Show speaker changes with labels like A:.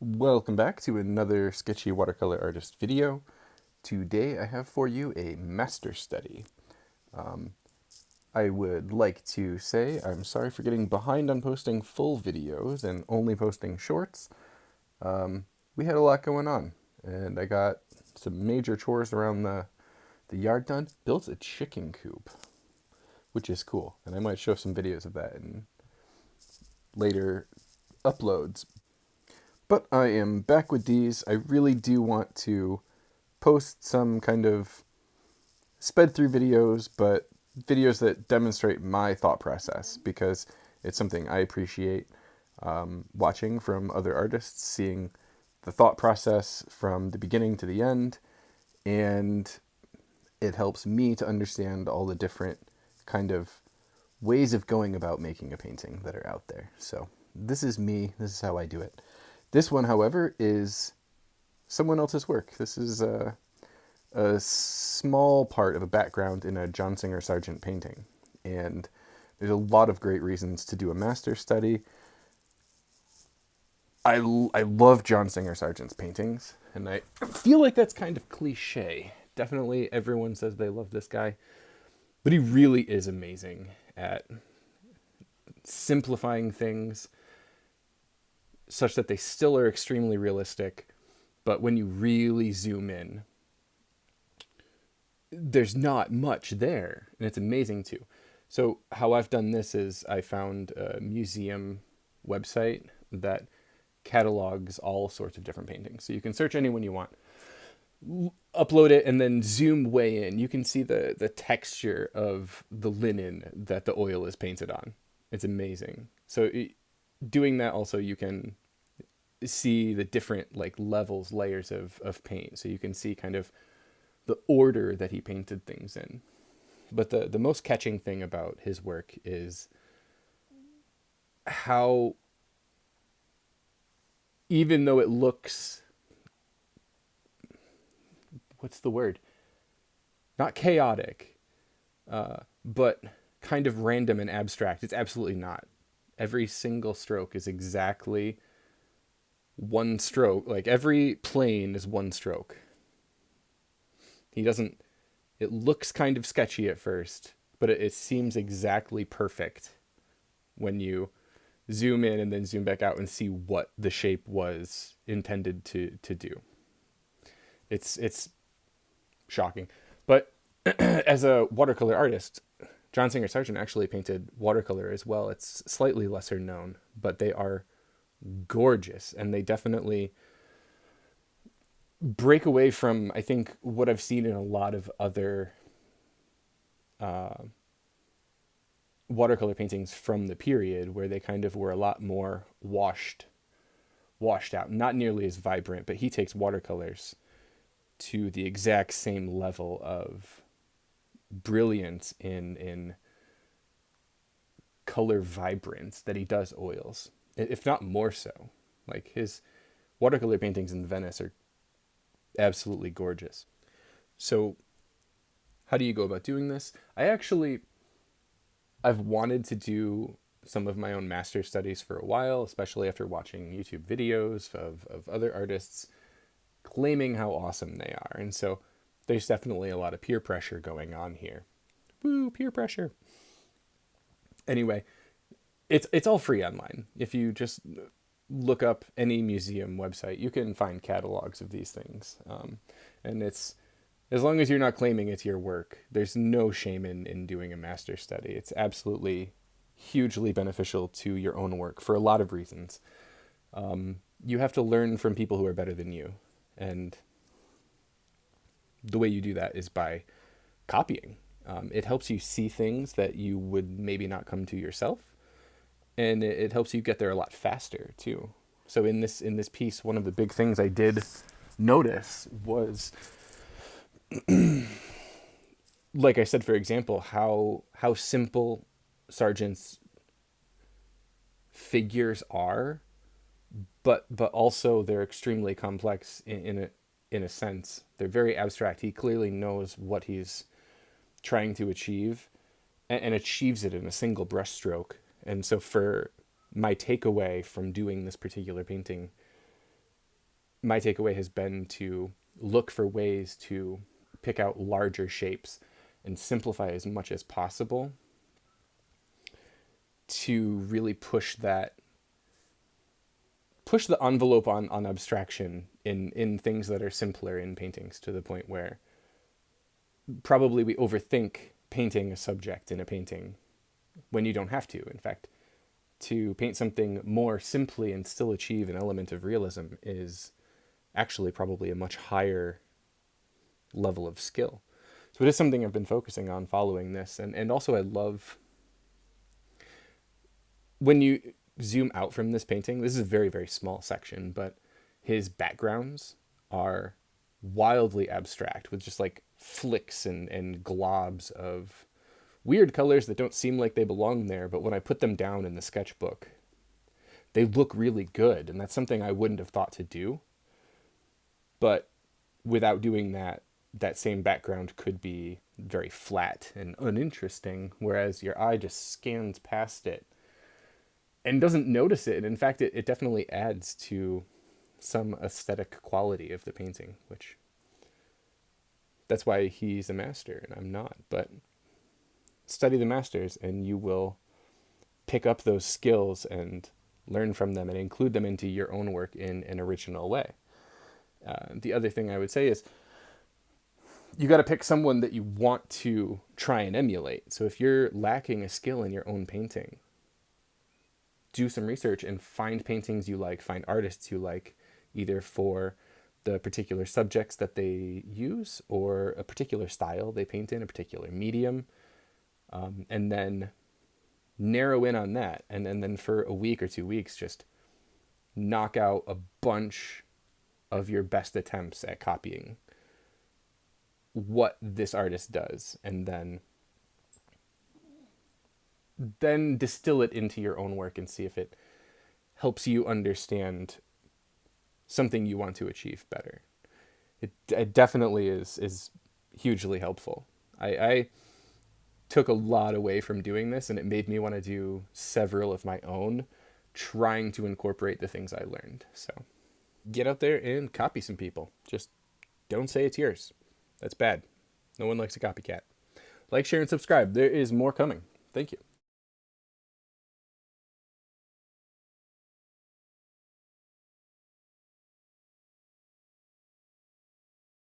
A: Welcome back to another sketchy watercolor artist video. Today I have for you a master study. I would like to say I'm sorry for getting behind on posting full videos and only posting shorts. We had a lot going on, and I got some major chores around the yard done. Built a chicken coop, which is cool, and I might show some videos of that in later uploads. But I am back with these. I really do want to post some kind of sped through videos, but videos that demonstrate my thought process because it's something I appreciate watching from other artists, seeing the thought process from the beginning to the end, and it helps me to understand all the different kind of ways of going about making a painting that are out there. So this is me. This is how I do it. This one, however, is someone else's work. This is a small part of a background in a John Singer Sargent painting. And there's a lot of great reasons to do a master study. I love John Singer Sargent's paintings, and I feel like that's kind of cliche. Definitely everyone says they love this guy, but he really is amazing at simplifying things such that they still are extremely realistic, but when you really zoom in, there's not much there, and it's amazing too. So how I've done this is I found a museum website that catalogs all sorts of different paintings. So you can search anyone you want, upload it, and then zoom way in. You can see the texture of the linen that the oil is painted on. It's amazing. So doing that also, you can see the different like levels, layers of paint. So you can see kind of the order that he painted things in. But the most catching thing about his work is how, even though it looks, what's the word? Not chaotic, but kind of random and abstract. It's absolutely not. Every single stroke is exactly one stroke. Like every plane is one stroke. He doesn't, it looks kind of sketchy at first, but it seems exactly perfect when you zoom in and then zoom back out and see what the shape was intended to do. It's shocking. But as a watercolor artist, John Singer Sargent actually painted watercolor as well. It's slightly lesser known, but they are gorgeous, and they definitely break away from, I think, what I've seen in a lot of other watercolor paintings from the period, where they kind of were a lot more washed out, not nearly as vibrant. But he takes watercolors to the exact same level of brilliance in color vibrance that he does oils, if not more so. Like his watercolor paintings in Venice are absolutely gorgeous. So how do you go about doing this? I've wanted to do some of my own master studies for a while, especially after watching YouTube videos of other artists claiming how awesome they are. And so there's definitely a lot of peer pressure going on here. Woo, peer pressure. Anyway, it's all free online. If you just look up any museum website, you can find catalogs of these things. And it's, as long as you're not claiming it's your work, there's no shame in doing a master study. It's absolutely hugely beneficial to your own work for a lot of reasons. You have to learn from people who are better than you. And the way you do that is by copying. It helps you see things that you would maybe not come to yourself. And it helps you get there a lot faster too. So in this piece, one of the big things I did notice was, like I said, for example, how simple Sargent's figures are, but also they're extremely complex in a sense. They're very abstract. He clearly knows what he's trying to achieve, and achieves it in a single brushstroke. And so for my takeaway from doing this particular painting my takeaway has been to look for ways to pick out larger shapes and simplify as much as possible to really push the envelope on abstraction in things that are simpler in paintings, to the point where probably we overthink painting a subject in a painting when you don't have to. In fact, to paint something more simply and still achieve an element of realism is actually probably a much higher level of skill. So it is something I've been focusing on following this. And also I love when you zoom out from this painting, this is a very, very small section, but his backgrounds are wildly abstract with just like flicks and globs of weird colors that don't seem like they belong there. But when I put them down in the sketchbook, they look really good. And that's something I wouldn't have thought to do. But without doing that, that same background could be very flat and uninteresting, whereas your eye just scans past it and doesn't notice it. And in fact, it definitely adds to some aesthetic quality of the painting, which that's why he's a master and I'm not. But study the masters and you will pick up those skills and learn from them and include them into your own work in an original way. The other thing I would say is you got to pick someone that you want to try and emulate. So if you're lacking a skill in your own painting, do some research and find paintings you like, find artists you like, either for the particular subjects that they use or a particular style they paint in, a particular medium, and then narrow in on that. And then for a week or 2 weeks, just knock out a bunch of your best attempts at copying what this artist does, and then distill it into your own work and see if it helps you understand something you want to achieve better. It definitely is hugely helpful. I took a lot away from doing this, and it made me want to do several of my own, trying to incorporate the things I learned. So get out there and copy some people. Just don't say it's yours. That's bad. No one likes a copycat. Like, share, and subscribe. There is more coming. Thank you.